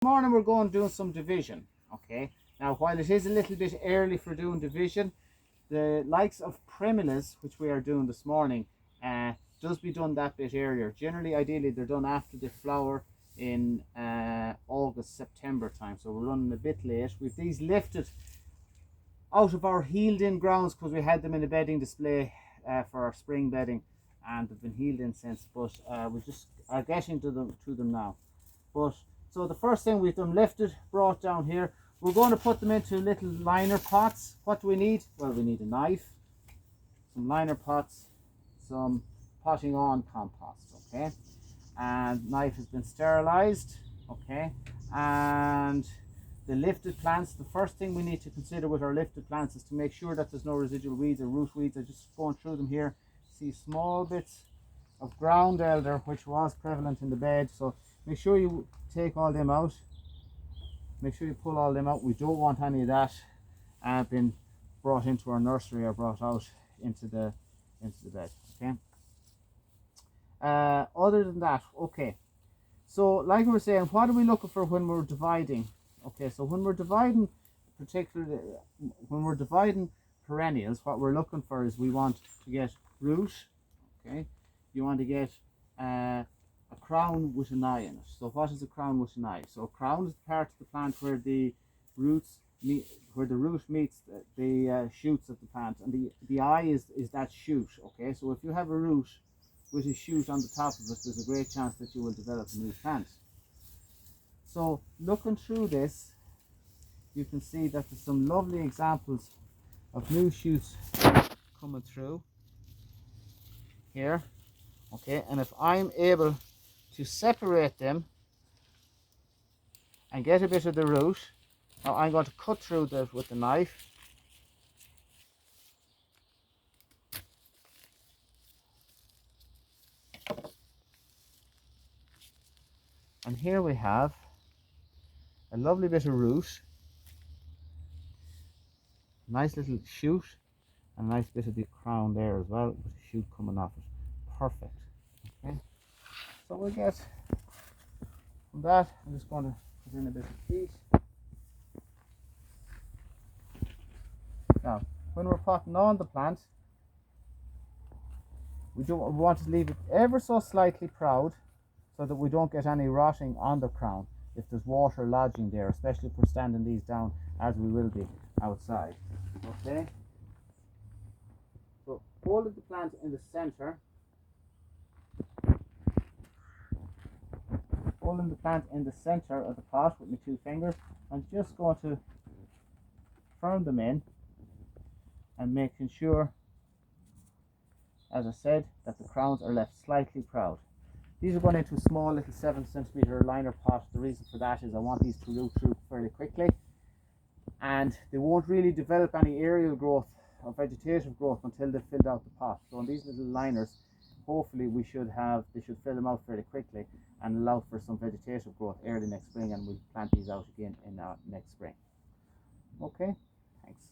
Morning we're going doing some division. Okay, now while it is a little bit early for doing division, the likes of primulas, which we are doing this morning, does be done that bit earlier. Generally, ideally, they're done after they flower in August, September time. So we're running a bit late. We've these lifted out of our healed in grounds because we had them in a bedding display for our spring bedding, and they've been healed in since. But we just are getting to them now. But so the first thing we've done lifted, brought down here. We're going to put them into little liner pots. What do we need? Well, we need a knife, some liner pots, some potting on compost, okay? And knife has been sterilized, okay? And the lifted plants, the first thing we need to consider with our lifted plants is to make sure that there's no residual weeds or root weeds. I'm just going through them here. See small bits of ground elder, which was prevalent in the bed. So make sure you take all them out. Make sure you pull all them out. We don't want any of that been brought into our nursery or brought out into the bed. Okay. Other than that, okay. So like we were saying, what are we looking for when we're dividing? Okay, so when we're dividing, particularly when we're dividing perennials, what we're looking for is we want to get root. Okay, you want to get a crown with an eye in it. So what is a crown with an eye? So a crown is the part of the plant where the roots meet, where the root meets the shoots of the plant, and the eye is that shoot. Okay, so if you have a root with a shoot on the top of it, there's a great chance that you will develop a new plant. So looking through this, you can see that there's some lovely examples of new shoots coming through here. Okay, and if I'm able to separate them and get a bit of the root, now I'm going to cut through that with the knife. And here we have a lovely bit of root, nice little shoot, and a nice bit of the crown there as well, with a shoot coming off it. Perfect. Okay, so we'll get from that. I'm just going to put in a bit of peat. Now, when we're potting on the plant, we want to leave it ever so slightly proud so that we don't get any rotting on the crown if there's water lodging there, especially if we're standing these down, as we will be outside. Okay, so holding the plant in the center, holding the plant in the center of the pot with my two fingers, I'm just going to firm them in and making sure, as I said, that the crowns are left slightly proud. These are going into a small little 7cm liner pot. The reason for that is I want these to root through fairly quickly, and they won't really develop any aerial growth or vegetative growth until they've filled out the pot. So in these little liners, hopefully they should fill them out fairly quickly and allow for some vegetative growth early next spring, and we'll plant these out again in next spring. Okay, thanks.